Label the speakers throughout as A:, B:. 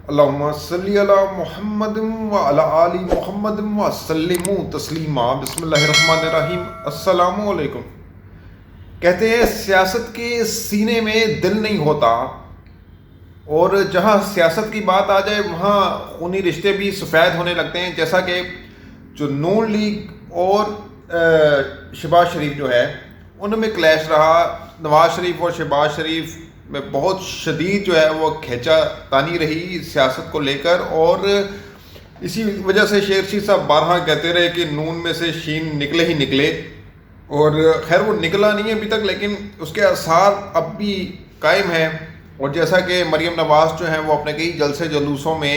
A: اللہم صلی علی محمد وعلی آل محمد وسلموا تسلیما۔ بسم اللہ الرحمن الرحیم۔ السلام علیکم۔ کہتے ہیں سیاست کے سینے میں دل نہیں ہوتا، اور جہاں سیاست کی بات آ جائے وہاں خونی رشتے بھی سفید ہونے لگتے ہیں، جیسا کہ جو نون لیگ اور شہباز شریف جو ہے ان میں کلیش رہا۔ نواز شریف اور شہباز شریف میں بہت شدید جو ہے وہ کھینچا تانی رہی سیاست کو لے کر، اور اسی وجہ سے شیر شاہ صاحب بارہا کہتے رہے کہ نون میں سے شین نکلے ہی نکلے، اور خیر وہ نکلا نہیں ابھی تک، لیکن اس کے آثار اب بھی قائم ہیں۔ اور جیسا کہ مریم نواز جو ہیں وہ اپنے کئی جلسے جلوسوں میں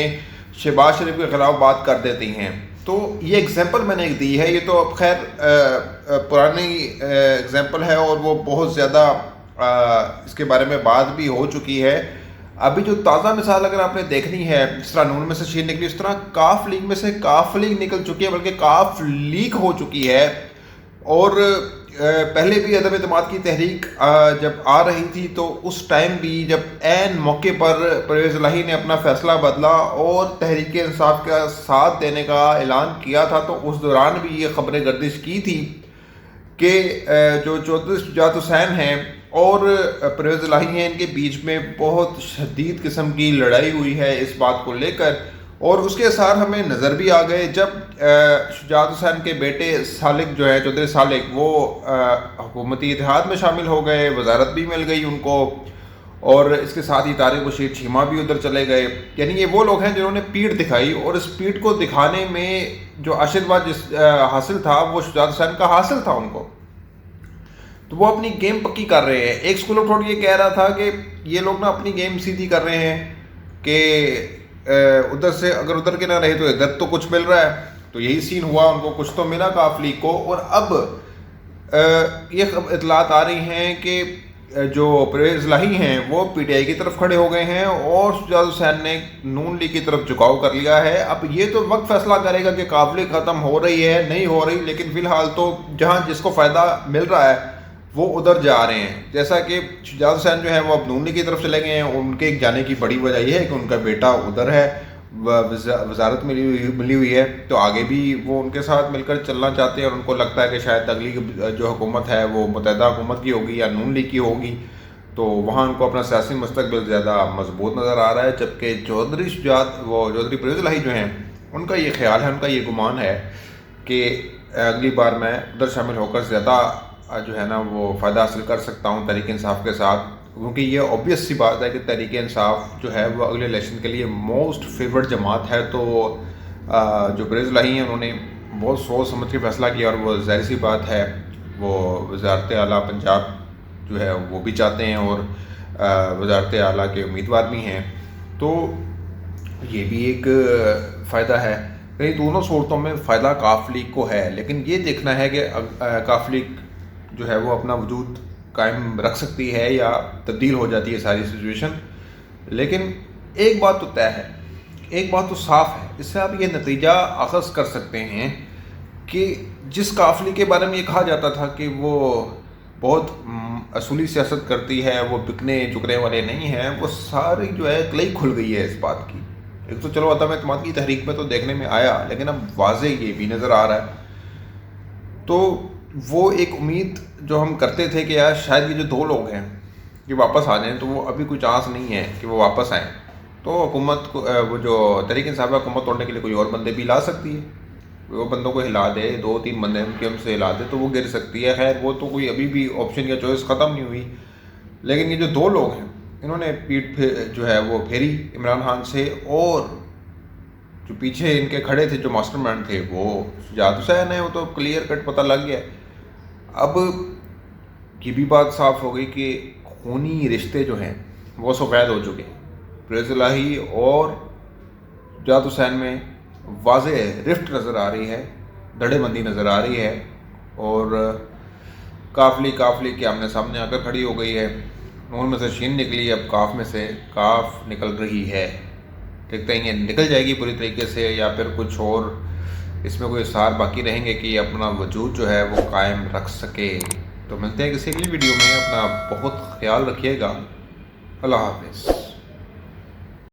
A: شہباز شریف کے خلاف بات کر دیتی ہیں، تو یہ ایگزامپل میں نے ایک دی ہے۔ یہ تو اب خیر پرانی ایگزامپل ہے، اور وہ بہت زیادہ اس کے بارے میں بات بھی ہو چکی ہے۔ ابھی جو تازہ مثال اگر آپ نے دیکھنی ہے، جس طرح نون میں سے شین نکلی، اس طرح کاف لیگ میں سے کاف لیگ نکل چکی ہے، بلکہ کاف لیگ ہو چکی ہے۔ اور پہلے بھی عدم اعتماد کی تحریک جب آ رہی تھی تو اس ٹائم بھی جب عین موقع پر پرویز الہی نے اپنا فیصلہ بدلا اور تحریک انصاف کا ساتھ دینے کا اعلان کیا تھا، تو اس دوران بھی یہ خبریں گردش کی تھی کہ جو چودھری شجاعت حسین ہیں اور پرویز الہی ہیں، ان کے بیچ میں بہت شدید قسم کی لڑائی ہوئی ہے اس بات کو لے کر، اور اس کے اثار ہمیں نظر بھی آ گئے جب شجاعت حسین کے بیٹے سالک جو ہے چودھری سالک، وہ حکومتی اتحاد میں شامل ہو گئے، وزارت بھی مل گئی ان کو، اور اس کے ساتھ ہی طارق بشیر چیمہ بھی ادھر چلے گئے۔ یعنی یہ وہ لوگ ہیں جنہوں نے پیٹھ دکھائی، اور اس پیٹھ کو دکھانے میں جو آشرواد حاصل تھا وہ شجاعت حسین کا حاصل تھا ان کو، تو وہ اپنی گیم پکی کر رہے ہیں۔ ایک اسکول آف تھاٹ یہ کہہ رہا تھا کہ یہ لوگ نا اپنی گیم سیدھی کر رہے ہیں کہ ادھر سے اگر ادھر کے نہ رہے تو ادھر تو کچھ مل رہا ہے، تو یہی سین ہوا، ان کو کچھ تو ملا کاف لیگ کو۔ اور اب یہ اطلاعات آ رہی ہیں کہ جو پرویز الہی ہیں وہ پی ٹی آئی کی طرف کھڑے ہو گئے ہیں، اور شجاعت حسین نے نون لیگ کی طرف جھکاؤ کر لیا ہے۔ اب یہ تو وقت فیصلہ کرے گا کہ کاف لیگ ختم ہو رہی ہے نہیں ہو رہی، لیکن فی الحال تو جہاں جس کو فائدہ مل رہا ہے وہ ادھر جا رہے ہیں۔ جیسا کہ شجاعت حسین جو ہے وہ اب نون لیگ کی طرف چلے گئے ہیں، ان کے جانے کی بڑی وجہ یہ ہے کہ ان کا بیٹا ادھر ہے، وزارت ملی ہوئی ہے، تو آگے بھی وہ ان کے ساتھ مل کر چلنا چاہتے ہیں، اور ان کو لگتا ہے کہ شاید اگلی جو حکومت ہے وہ متحدہ حکومت کی ہوگی یا نون لیگ کی ہوگی، تو وہاں ان کو اپنا سیاسی مستقبل زیادہ مضبوط نظر آ رہا ہے۔ جبکہ چودھری پرویز الہی جو ہیں ان کا یہ خیال ہے، ان کا یہ گمان ہے کہ اگلی بار میں ادھر شامل ہو کر زیادہ جو ہے نا وہ فائدہ حاصل کر سکتا ہوں تحریک انصاف کے ساتھ، کیونکہ یہ اوبیس سی بات ہے کہ تحریک انصاف جو ہے وہ اگلے الیکشن کے لیے موسٹ فیورٹ جماعت ہے۔ تو جو پرویز الہی ہیں انہوں نے بہت سوچ سمجھ کے فیصلہ کیا، اور وہ ظاہر سی بات ہے وہ وزارت اعلیٰ پنجاب جو ہے وہ بھی چاہتے ہیں، اور وزارت اعلیٰ کے امیدوار بھی ہیں، تو یہ بھی ایک فائدہ ہے۔ یعنی دونوں صورتوں میں فائدہ کاف لیگ کو ہے، لیکن یہ دیکھنا ہے کہ کاف لیگ جو ہے وہ اپنا وجود قائم رکھ سکتی ہے یا تبدیل ہو جاتی ہے ساری سچویشن۔ لیکن ایک بات تو طے ہے، ایک بات تو صاف ہے، اس سے آپ یہ نتیجہ اخذ کر سکتے ہیں کہ جس کاف لیگ کے بارے میں یہ کہا جاتا تھا کہ وہ بہت اصولی سیاست کرتی ہے، وہ بکنے جکنے والے نہیں ہیں، وہ ساری جو ہے کلئی کھل گئی ہے اس بات کی۔ ایک تو چلو عدم اعتماد کی تحریک میں تو دیکھنے میں آیا، لیکن اب واضح یہ بھی نظر آ رہا ہے۔ تو وہ ایک امید جو ہم کرتے تھے کہ یار شاید یہ جو دو لوگ ہیں یہ واپس آ جائیں، تو وہ ابھی کوئی چانس نہیں ہے کہ وہ واپس آئیں، تو حکومت کو وہ جو تحریک انصاف حکومت توڑنے کے لیے کوئی اور بندے بھی لا سکتی ہے، وہ بندوں کو ہلا دے، 2-3 بندے ان کے ہم سے ہلا دے تو وہ گر سکتی ہے۔ خیر وہ تو کوئی ابھی بھی آپشن یا چوائس ختم نہیں ہوئی، لیکن یہ جو دو لوگ ہیں انہوں نے پیٹھ جو ہے وہ پھیری عمران خان سے، اور جو پیچھے ان کے کھڑے تھے جو ماسٹر مائنڈ تھے وہ شجاعت حسین ہے، وہ تو کلیئر کٹ پتہ لگ گیا۔ اب یہ بھی بات صاف ہو گئی کہ خونی رشتے جو ہیں وہ سفید ہو چکے ہیں، پرویز الہی اور شجاعت حسین میں واضح رفٹ نظر آ رہی ہے، دھڑے بندی نظر آ رہی ہے، اور کاف لیگ کے آمنے سامنے آ کر کھڑی ہو گئی ہے۔ نون میں سے شین نکلی، اب کاف میں سے کاف نکل رہی ہے۔ دیکھتے ہیں یہ نکل جائے گی پوری طریقے سے یا پھر کچھ اور اس میں کوئی اثار باقی رہیں گے کہ یہ اپنا وجود جو ہے وہ قائم رکھ سکے۔ تو ملتے ہیں کسی اگلی ویڈیو میں، اپنا بہت خیال رکھیے گا، اللہ حافظ۔